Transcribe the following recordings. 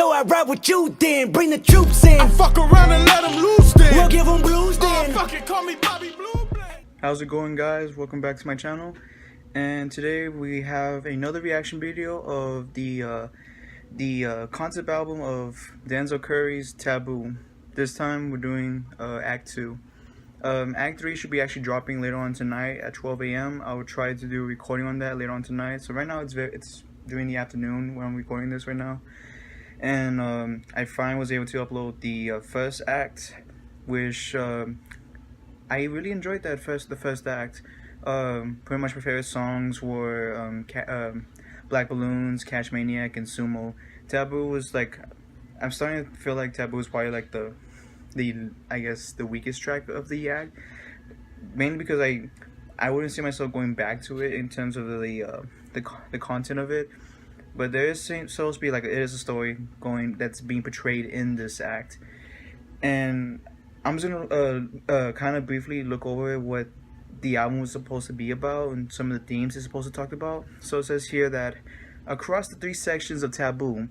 so I ride with you then. Bring the troops in. I fuck around and let them loose then. We'll give them blues then. Fuck it, call me Bobby Blue. How's it going, guys? Welcome back to my channel. And today we have another reaction video of the concept album of Denzel Curry's Taboo. This time we're doing Act 2. Act 3 should be actually dropping later on tonight at 12 a.m. I will try to do a recording on that later on tonight. So right now it's during the afternoon when I'm recording this right now. And I finally was able to upload the first act, which I really enjoyed the first act. Pretty much my favorite songs were Black Balloons, Cash Maniac, and Sumo. Taboo was like, I'm starting to feel like Taboo is probably like the I guess the weakest track of the act, mainly because I wouldn't see myself going back to it in terms of the content of it. But there is supposed to be like, it is a story that's being portrayed in this act, and I'm just gonna kind of briefly look over what the album was supposed to be about and some of the themes it's supposed to talk about. So it says here that across the 3 sections of Taboo,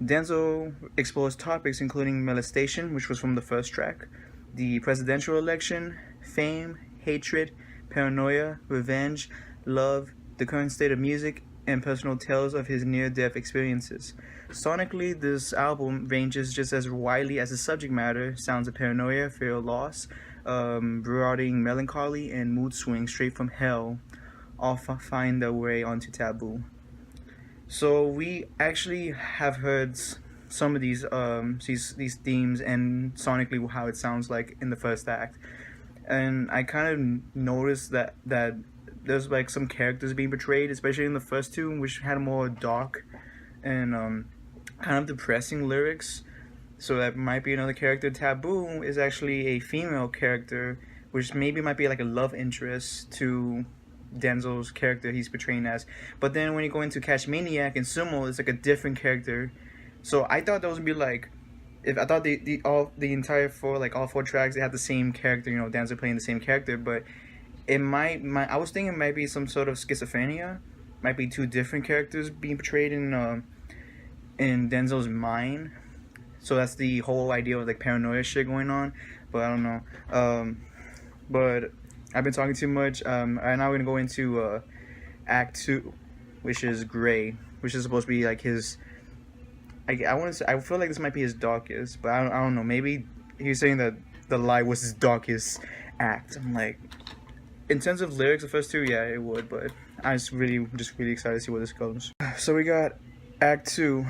Denzel explores topics including molestation, which was from the first track, the presidential election, fame, hatred, paranoia, revenge, love, the current state of music, and personal tales of his near-death experiences. Sonically, this album ranges just as widely as the subject matter. Sounds of paranoia, fear of loss, brooding melancholy, and mood swings straight from hell all find their way onto Taboo. So we actually have heard some of these themes and sonically how it sounds like in the first act, and I kind of noticed that there's like some characters being portrayed, especially in the first 2, which had more dark and kind of depressing lyrics. So that might be another character. Taboo is actually a female character, which maybe might be like a love interest to Denzel's character he's portraying as. But then when you go into Cash Maniac and Sumo, it's like a different character. So I thought those would be like, if I thought the entire all 4 tracks, they had the same character, you know, Denzel playing the same character, but it I was thinking it might be some sort of schizophrenia, might be 2 different characters being portrayed in Denzel's mind. So that's the whole idea of like paranoia shit going on, but I don't know. But I've been talking too much. And now we're gonna go into Act 2, which is Gray, which is supposed to be like his. I feel like this might be his darkest, but I don't know. Maybe he's saying that The Light was his darkest act. I'm like, in terms of lyrics, the first 2, yeah, it would, but I'm just really excited to see where this goes. So we got Act 2,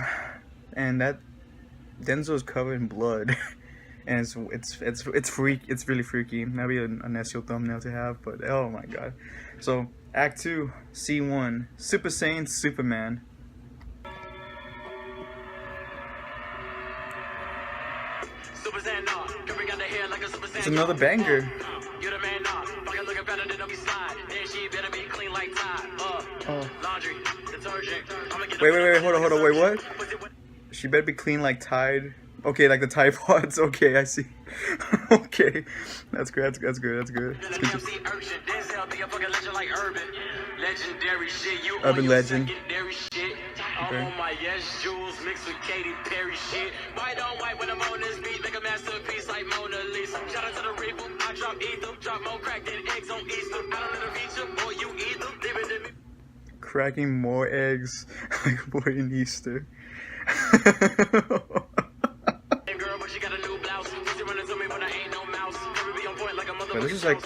and that Denzel's covered in blood, and it's really freaky. That'd be an SEO thumbnail to have, but oh my god. So Act 2, C1, Super Saiyan Superman. It's another banger. Wait, hold on, wait, what? She better be clean like Tide. Okay, like the Tide Pods. Okay, I see. Okay, that's good. Urban legend. Okay. Cracking more eggs like boy in Easter. But this is like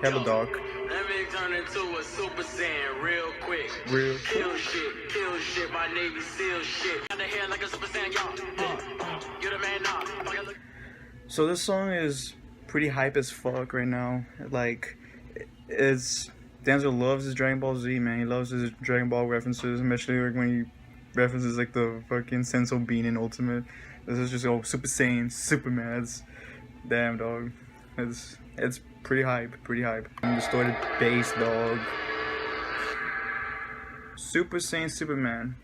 hella dark. Let me turn into a Super Saiyan real quick. Kill shit, my Navy SEAL shit. Got the hair like a Super Saiyan, y'all. You're the man now. So this song is pretty hype as fuck right now. Like, Denzel loves his Dragon Ball Z, man. He loves his Dragon Ball references, especially like when he references like the fucking Senso Bean in Ultimate. This is just Super Saiyan, Superman. It's, damn, dog. It's pretty hype. Distorted bass, dog. Super Saiyan Superman,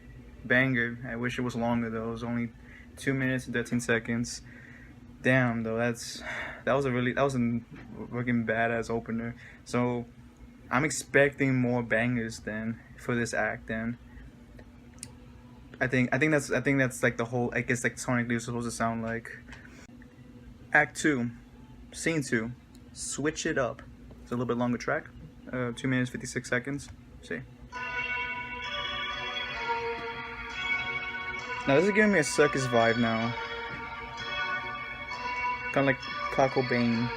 banger. I wish it was longer though. It was only 2 minutes and 13 seconds. Damn, though, that was a fucking badass opener. So I'm expecting more bangers then for this act. Then I think that's like the whole, I guess, like sonically it's supposed to sound like. Act 2, Scene 2, Switch It Up. It's a little bit longer track, 2 minutes 56 seconds. See. Now this is giving me a circus vibe now. Kind of like COBAIN.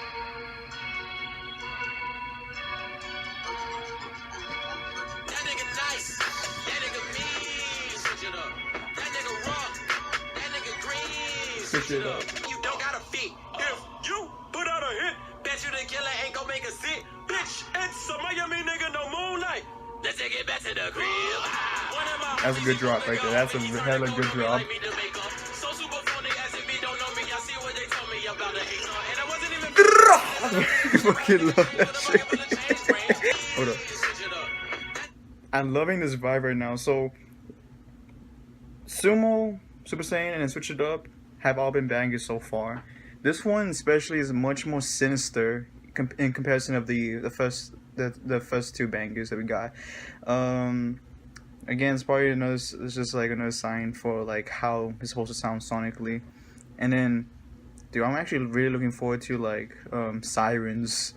Switch it up. You don't gotta fit. If you put out a hit, bet you the killer ain't gon' make a sit. Bitch, it's a Miami nigga, no moonlight. Let's take it back to the crib. That's a good drop right there. That's a hella good drop. So super phony as if he don't know me. I see what they told me about the hate song. And I wasn't even I fucking love that shit. Hold up. I'm loving this vibe right now. So Sumo, Super Saiyan, and then Switch It Up have all been bangers so far. This one especially is much more sinister in comparison of the first two bangers that we got. Again, it's probably it's just like another sign for like how it's supposed to sound sonically. And then, dude, I'm actually really looking forward to like Sirens,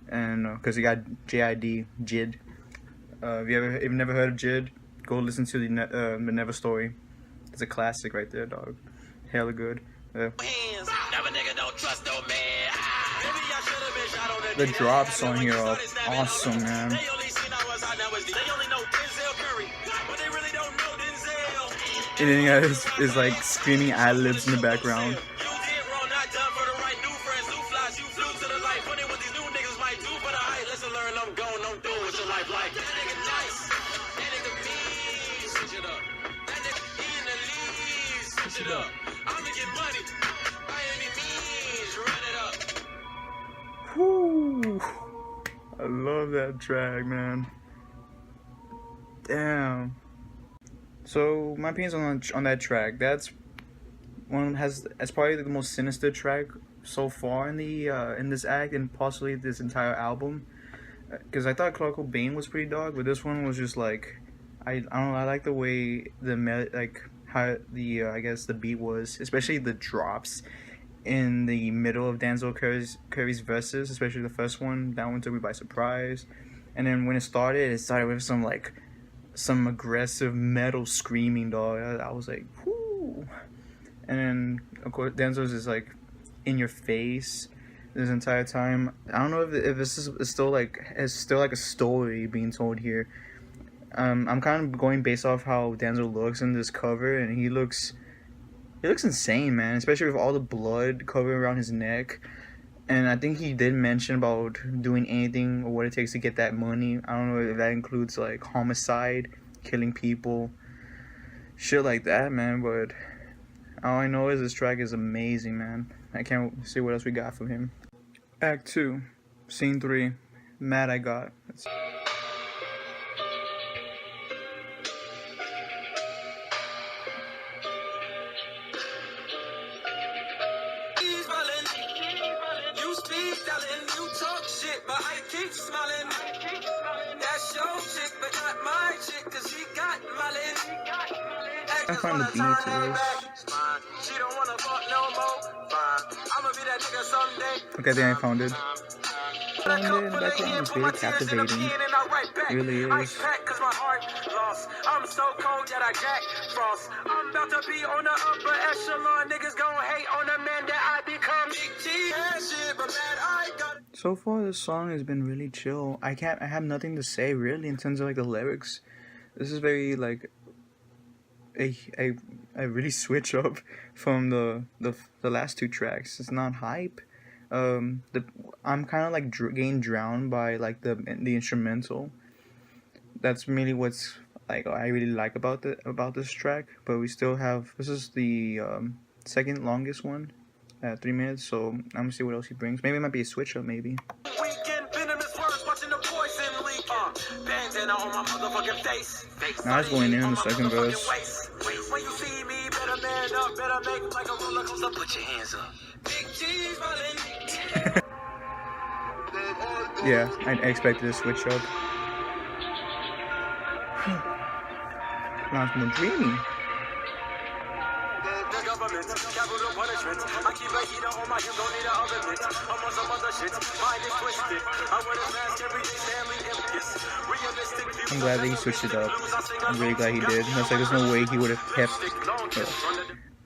and because you got J.I.D, J.I.D. If you've never heard of J.I.D, go listen to the Never Story. It's a classic right there, dog. Hella good. The drops on here are awesome, man. And then yeah, is like screaming ad-libs in the background. Whoo! I love that track, man. Damn. So my opinions on that track. That's probably the most sinister track so far in the in this act and possibly this entire album. Because I thought COBAIN was pretty dog, but this one was just like I don't know. I like the way how the I guess the beat was, especially the drops in the middle of Denzel Curry's verses, especially the first one. That one took me by surprise. And then when it started with some aggressive metal screaming, dog. I was like, whoo. And then of course Denzel's just like in your face this entire time. I don't know if this is still like a story being told here. I'm kind of going based off how Denzel looks in this cover, and he looks insane, man, especially with all the blood covering around his neck. And I think he did mention about doing anything or what it takes to get that money. I don't know if that includes like homicide, killing people, shit like that, man. But all I know is this track is amazing, man. I can't see what else we got from him. Act 2, Scene 3, Mad I Got. I found the beat to this. Okay, I think I found it. In the background is really captivating. It really is. I'm so cold that I jack frost. I'm about to be on the upper echelon. Niggas gon' hate on the man that I become. So far, this song has been really chill. I have nothing to say really in terms of like the lyrics. This is very like a really switch up from the last two tracks. It's not hype. I'm kind of like getting drowned by like the instrumental. That's really what's like I really like about this track. But we still have, this is the second longest one at 3 minutes. So I'm gonna see what else he brings. Maybe it might be a switch up. Maybe. Now it's going in the second verse. When you see me, better man up, better make like a roller coaster. Put your hands up. Yeah, I expected a switch up. Now it's more dreamy. government, capital punishment. I keep a heater on my hip, don't need an oven mitt. I'm on some other shit, mind is twisted. I wear a mask every day, Stanley Ipkiss. Realistic views. I'm glad that he switched it up. I'm really glad he did. It's like there's no way he would have kept.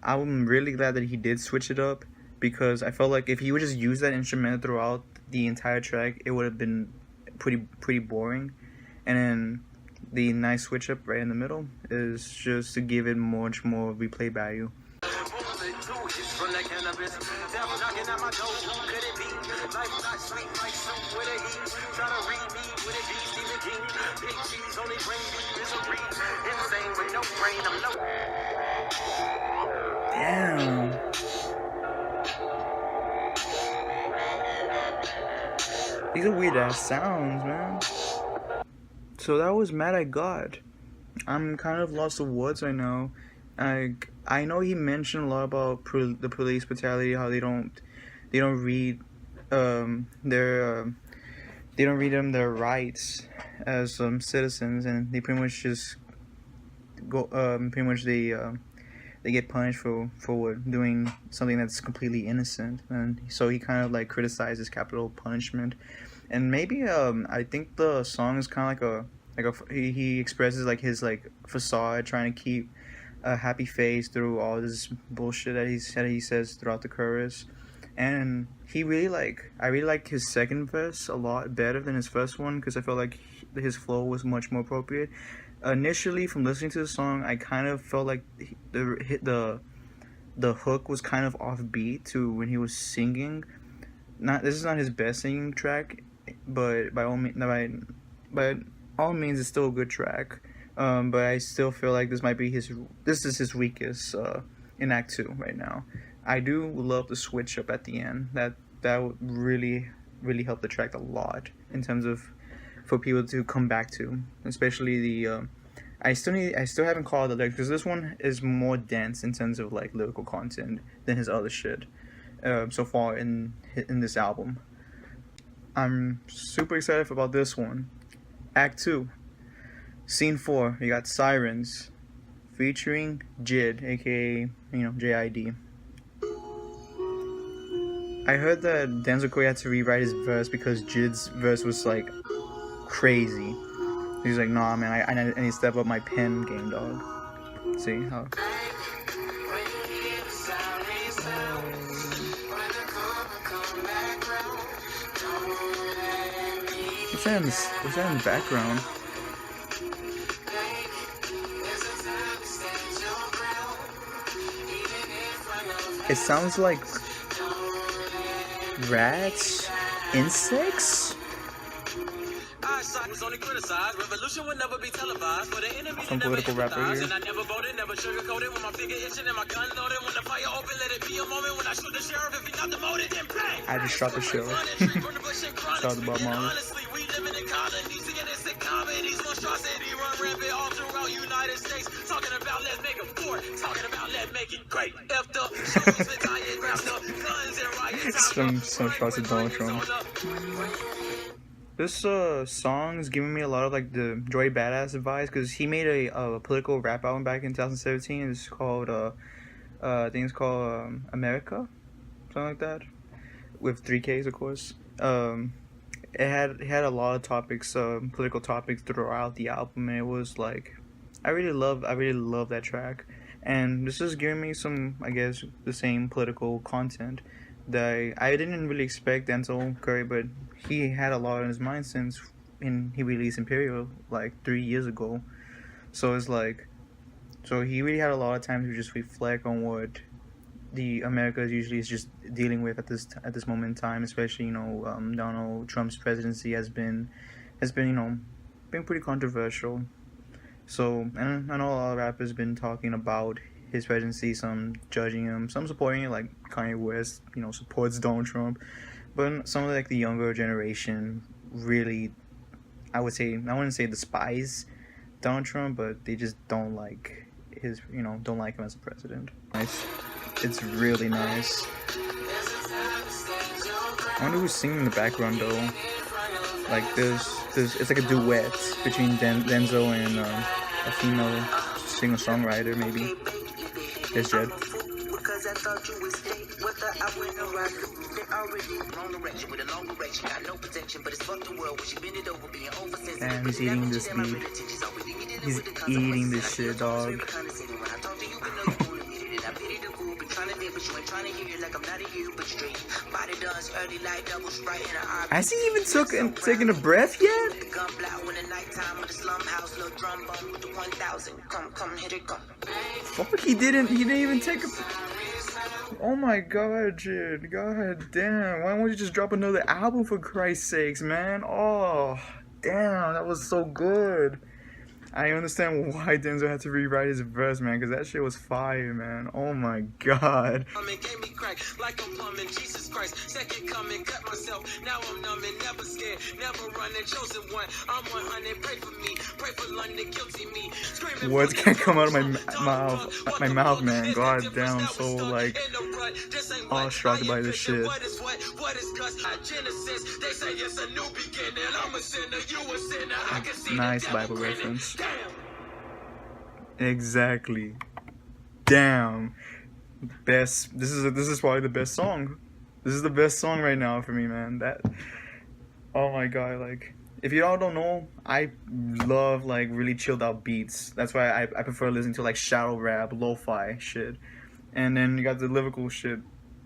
I'm really glad that he did switch it up, because I felt like if he would just use that instrumental throughout the entire track, it would have been pretty boring. And then the nice switch up right in the middle is just to give it much more replay value. Damn. These are weird ass sounds, man. So that was Mad at God. I'm kind of lost of words right now. I know he mentioned a lot about the police brutality, how they don't read their rights as citizens, and they pretty much just go they get punished for doing something that's completely innocent. And so he kind of like criticizes capital punishment. And maybe I think the song is kind of he expresses like his like facade, trying to keep a happy face through all this bullshit that he says throughout the chorus. And I really like his second verse a lot better than his first one, because I felt like his flow was much more appropriate. Initially, from listening to the song, I kind of felt like the hook was kind of offbeat to when he was singing. This is not his best singing track, but by all means, it's still a good track. But I still feel like this is his weakest in Act 2 right now. I do love the switch up at the end. That would really help the track a lot in terms of for people to come back to, especially the I still haven't called the lyrics, because this one is more dense in terms of like lyrical content than his other shit so far in this album. I'm super excited about this one. Act 2, Scene 4, you got Sirens featuring J.I.D, aka J.I.D. I heard that Denzel had to rewrite his verse because J.I.D's verse was like crazy. He's like, nah, man, I need to step up my pen game, dog. See how? What's that in the background? It sounds like rats, insects. Was only criticized. Revolution would never be televised. For the enemy, some political rapper here. And I never voted, never sugarcoated. When my finger itching and my gun loaded. When the fire open, let it be a moment. When I shoot the sheriff, if he not demoted, then bang. I just shot the sheriff. Shout out about Molly. Honestly, we living in colonies, against comedies, monstrosity run rampant all throughout United States. Talking about let's make it poor. Talking about let's make it great. Effed up, shows been tired, grabbed up, guns and riots. Some shots at Donald Trump. This song is giving me a lot of like the Joey Badass vibes, because he made a political rap album back in 2017. It's called I think it's called America, something like that, with 3 Ks of course. It had a lot of topics, political topics throughout the album, and it was like I really love that track. And this is giving me some, I guess, the same political content that I didn't really expect Denzel Curry, but he had a lot on his mind since he released Imperial like 3 years ago. So it's like, so he really had a lot of time to just reflect on what the America usually is just dealing with at this moment in time, especially Donald Trump's presidency has been been pretty controversial. So, and I know a lot of rappers been talking about his presidency, some judging him, some supporting it, like Kanye West, supports Donald Trump. But some of like the younger generation really, I wouldn't say despise Donald Trump, but they just don't like don't like him as a president. Nice. It's really nice. I wonder who's singing in the background though. Like it's like a duet between Denzel and a female singer-songwriter maybe. There's Jed. cause I thought you would stay. Whether I went or I do, they already wrong direction with a long direction. Got no protection, but it's fuck the world. When she bend it over, being oversensitive. And he's eating this meat. He's eating this shit, dog. Has he even taken a breath yet? Fuck, he didn't even take a... Oh my god, dude. God damn. Why won't you just drop another album for Christ's sakes, man? Oh, damn. That was so good. I understand why Denzel had to rewrite his verse, man, because that shit was fire, man. Oh my god. Gave me crack like a plumbing, Jesus Christ. Second coming, cut myself. Now I'm numb and never scared, never running, chosen one. I'm 100. Pray for me, pray for London, guilty me. Screaming words can't come out of my mouth, man. God damn, I'm so like awestruck by this shit. What is Genesis? They say it's a new beginning. I'm a sinner, you a sinner. I can see nice Bible reference. Exactly. Damn. Best. This is probably the best song. This is the best song right now for me, man. That. Oh my god, like. If you all don't know, I love like really chilled out beats. That's why I prefer listening to like shadow rap, lo-fi shit. And then you got the lyrical shit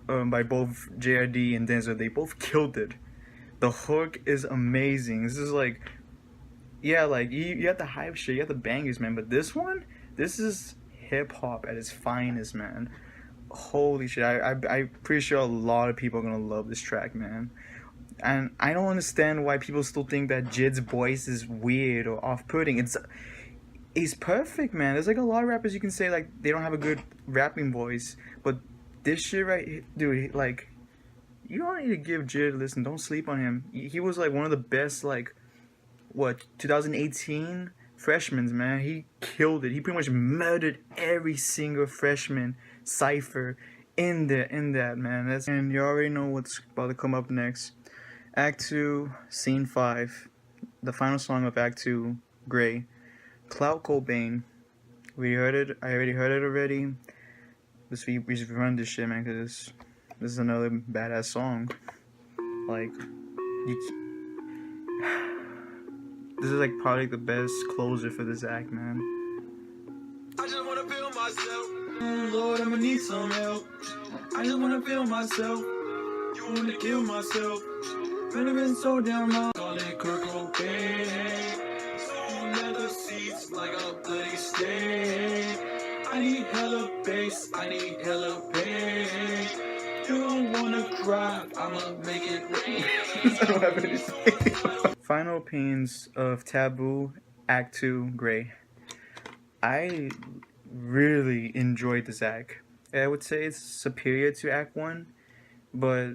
by both J.I.D and Denzel. They both killed it. The hook is amazing. This is like, yeah, like you have the hype shit, you have the bangers, man. But this one, this is hip hop at its finest, man. Holy shit! I'm pretty sure a lot of people are gonna love this track, man. And I don't understand why people still think that Jid's voice is weird or off-putting. He's perfect, man. There's like a lot of rappers you can say like they don't have a good rapping voice, but this shit right, dude, like you don't need to give Jid a listen. Don't sleep on him. He was like one of the best, like, what, 2018 freshmen, man. He killed it. He pretty much murdered every single freshman cipher in that, man. And you already know what's about to come up next. Act 2, Scene 5. The final song of Act 2, Gray. CLOUT, COBAIN. We heard it. I already heard it already. We should run this shit, man, because this is another badass song. Like, this is like probably the best closer for this act, man. I just wanna feel myself. Lord, I'ma need some help. I just wanna feel myself. You want to kill myself. Really been so damn long. Call it Kurt Cobain. So leather seats like a bloody stain. I need hella bass. I need hella pain. You don't wanna cry. I'ma make it rain. I don't have anything. Final opinions of Taboo Act 2 Gray. I really enjoyed this act. I would say it's superior to Act 1, but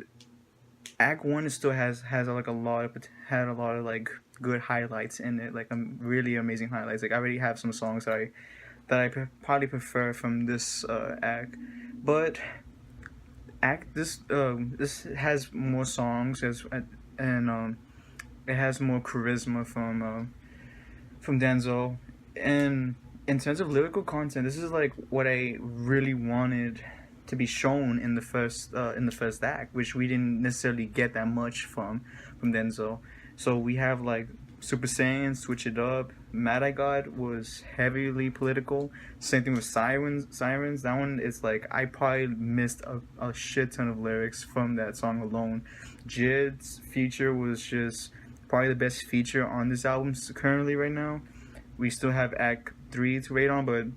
Act 1 still has like a lot of like good highlights in it, like really amazing highlights. Like I already have some songs that I probably prefer from this act, but this has more songs and it has more charisma from Denzel. And in terms of lyrical content, this is like what I really wanted to be shown in the first act, which we didn't necessarily get that much from Denzel. So we have like Super Saiyan, Switch It Up. Mad I God was heavily political. Same thing with Sirens. That one is like I probably missed a shit ton of lyrics from that song alone. Jid's feature was just probably the best feature on this album currently right now. We still have Act 3 to wait on, but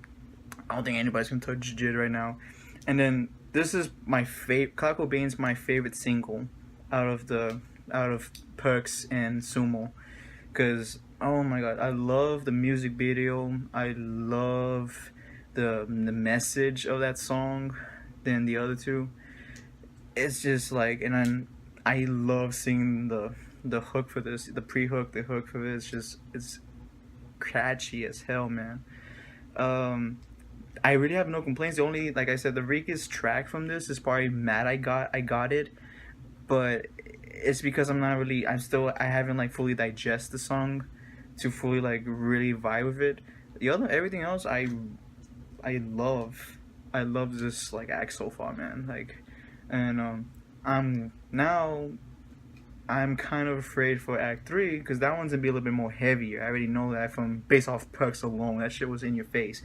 I don't think anybody's gonna touch Jid right now. And then this is my favorite. CLOUT COBAIN's my favorite single out of Perks and Sumo, because oh my god, I love the music video. I love the message of that song than the other two. It's just like, and then I love singing the hook for this, the pre-hook, the hook for this. It's catchy as hell, man. I really have no complaints. The only, like I said, the weakest track from this is probably Mad I Got It, but it's because I haven't like fully digest the song to fully like really vibe with it. Everything else I love. I love this like act so far, man. Like, and I'm kind of afraid for Act 3 because that one's gonna be a little bit more heavier. I already know that from based off perks alone. That shit was in your face,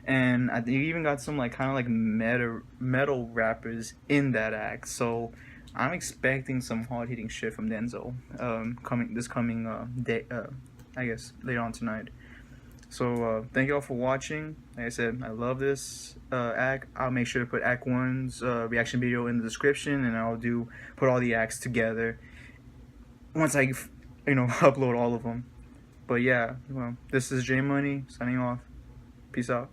and I think you even got some like kind of like metal rappers in that act. So I'm expecting some hard hitting shit from Denzel coming day, I guess later on tonight. So thank you all for watching. Like I said, I love this act. I'll make sure to put Act 1's reaction video in the description, and I'll put all the acts together once I upload all of them. But yeah, well, this is J Money signing off. Peace out.